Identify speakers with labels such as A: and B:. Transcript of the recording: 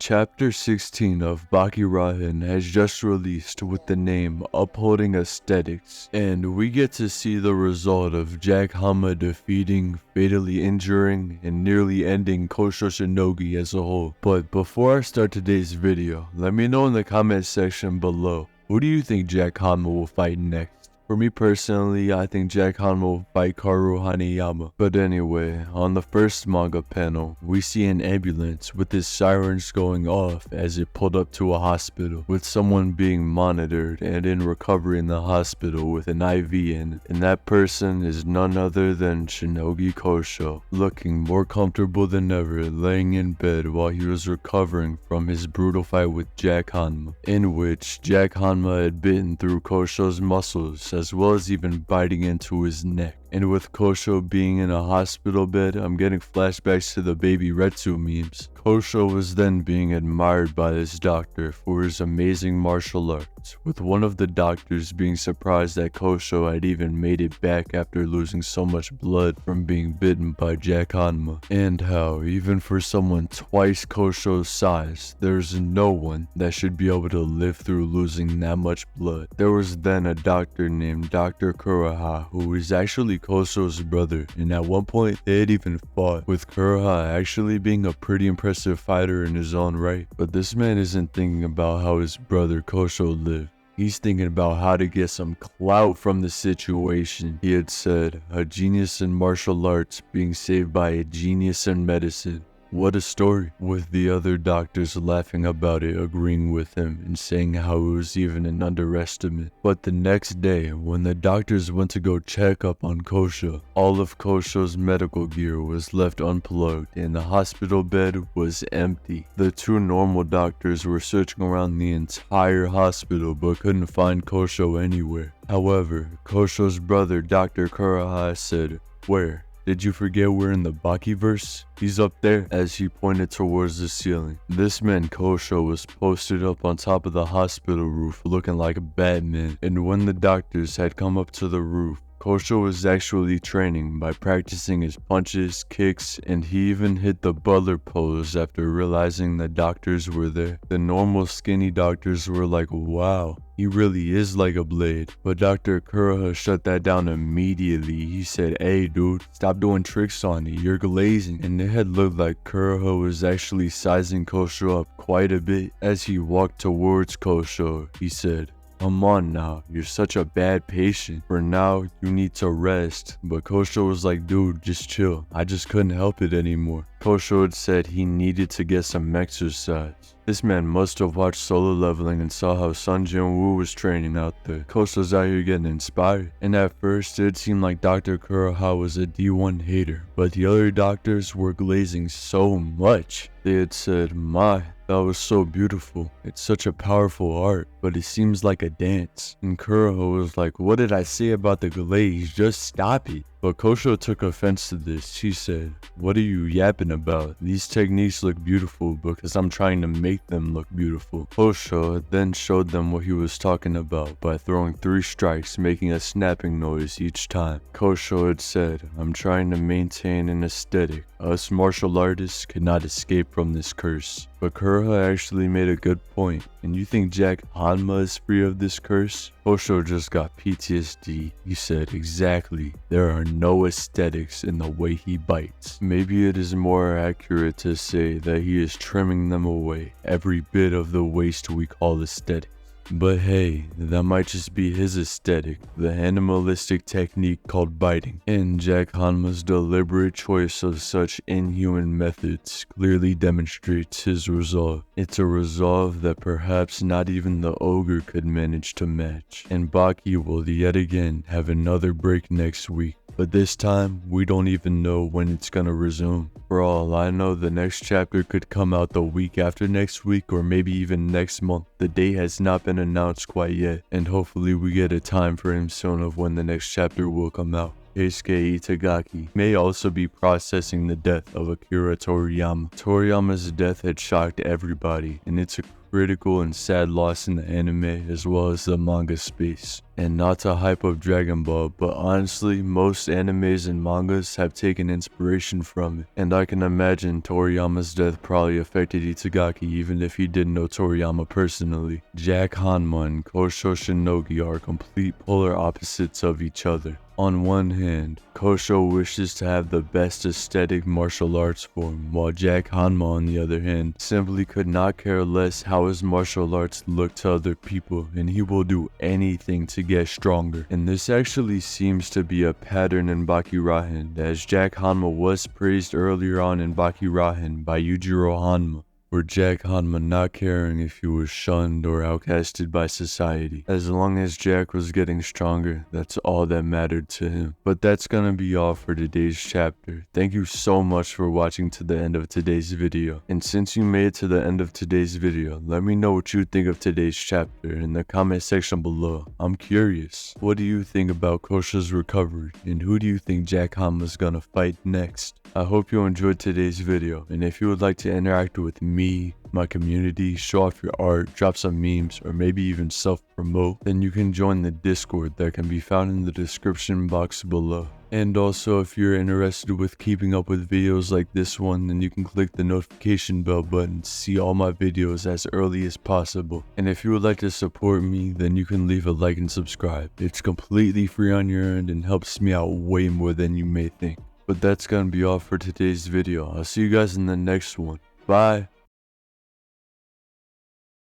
A: Chapter 16 of Baki Rahen has just released with the name Upholding Aesthetics, and we get to see the result of Jack Hanma defeating, fatally injuring, and nearly ending Kosho Shinogi as a whole. But before I start today's video, let me know in the comment section below, who do you think Jack Hanma will fight next? For me personally, I think Jack Hanma will fight Karu Hanayama. But anyway, on the first manga panel, we see an ambulance with its sirens going off as it pulled up to a hospital, with someone being monitored and in recovery in the hospital with an IV in, and that person is none other than Shinogi Kosho, looking more comfortable than ever laying in bed while he was recovering from his brutal fight with Jack Hanma, in which Jack Hanma had bitten through Kosho's muscles as well as even biting into his neck. And with Kosho being in a hospital bed, I'm getting flashbacks to the Baby Retsu memes. Kosho was then being admired by this doctor for his amazing martial arts, with one of the doctors being surprised that Kosho had even made it back after losing so much blood from being bitten by Jack Hanma, and how even for someone twice Kosho's size, there's no one that should be able to live through losing that much blood. There was then a doctor named Dr. Kuroha who was actually Kosho's brother, and at one point they had even fought, with Kuroha actually being a pretty impressive fighter in his own right. But this man isn't thinking about how his brother Kosho lived. He's thinking about how to get some clout from the situation. He had said, a genius in martial arts being saved by a genius in medicine. What a story, with the other doctors laughing about it, agreeing with him and saying how it was even an underestimate. But the next day, when the doctors went to go check up on Kosho, all of Kosho's medical gear was left unplugged and the hospital bed was empty. The two normal doctors were searching around the entire hospital but couldn't find Kosho anywhere. However, Kosho's brother Dr. Kuroha said, "Where? Did you forget we're in the Bakiverse? He's up there," as he pointed towards the ceiling. This meant Kosho was posted up on top of the hospital roof looking like Batman, and when the doctors had come up to the roof, Kosho was actually training by practicing his punches, kicks, and he even hit the butler pose after realizing the doctors were there. The normal skinny doctors were like, wow, he really is like a blade. But Dr. Kuroha shut that down immediately. He said, "Hey dude, stop doing tricks on me, you're glazing." And it had looked like Kuroha was actually sizing Kosho up quite a bit. As he walked towards Kosho, he said, "Come on now, you're such a bad patient. For now, you need to rest." But Kosho was like, "Dude, just chill. I just couldn't help it anymore." Kosho had said he needed to get some exercise. This man must have watched Solo Leveling and saw how Sun Jin-woo was training out there. Kosho's out here getting inspired. And at first, it seemed like Dr. Kuroha was a D1 hater, but the other doctors were glazing so much. They had said, "My, that was so beautiful. It's such a powerful art, but it seems like a dance." And Kuroha was like, "What did I say about the glaze? Just stop it." But Kosho took offense to this. He said, "What are you yapping about? These techniques look beautiful because I'm trying to make them look beautiful." Kosho then showed them what he was talking about by throwing 3 strikes, making a snapping noise each time. Kosho had said, "I'm trying to maintain an aesthetic. Us martial artists cannot escape from this curse." But Kuroha actually made a good point. "And you think Jack Hanma is free of this curse?" Kosho just got PTSD. He said, "Exactly. There are no aesthetics in the way he bites." Maybe it is more accurate to say that he is trimming them away, every bit of the waste we call aesthetic. But hey, that might just be his aesthetic, the animalistic technique called biting. And Jack Hanma's deliberate choice of such inhuman methods clearly demonstrates his resolve. It's a resolve that perhaps not even the ogre could manage to match. And Baki will yet again have another break next week. But this time, we don't even know when it's gonna resume. For all I know, the next chapter could come out the week after next week or maybe even next month. The date has not been announced quite yet, and hopefully we get a time frame soon of when the next chapter will come out. Keisuke Itagaki may also be processing the death of Akira Toriyama. Toriyama's death had shocked everybody, and it's a critical and sad loss in the anime as well as the manga space. And not to hype up Dragon Ball, but honestly, most animes and mangas have taken inspiration from it. And I can imagine Toriyama's death probably affected Itagaki even if he didn't know Toriyama personally. Jack Hanma and Kosho Shinogi are complete polar opposites of each other. On one hand, Kosho wishes to have the best aesthetic martial arts form, while Jack Hanma on the other hand simply could not care less how his martial arts look to other people, and he will do anything to get stronger. And this actually seems to be a pattern in Baki Rahen, as Jack Hanma was praised earlier on in Baki Rahen by YUJIRO Hanma, for Jack Hanma not caring if he was shunned or outcasted by society. As long as Jack was getting stronger, that's all that mattered to him. But that's gonna be all for today's chapter. Thank you so much for watching to the end of today's video. And since you made it to the end of today's video, let me know what you think of today's chapter in the comment section below. I'm curious. What do you think about Kosho's recovery? And who do you think Jack Hanma's gonna fight next? I hope you enjoyed today's video, and if you would like to interact with me, my community, show off your art, drop some memes, or maybe even self-promote, then you can join the Discord that can be found in the description box below. And also, if you're interested with keeping up with videos like this one, then you can click the notification bell button to see all my videos as early as possible. And if you would like to support me, then you can leave a like and subscribe. It's completely free on your end and helps me out way more than you may think. But that's gonna be all for today's video. I'll see you guys in the next one. Bye.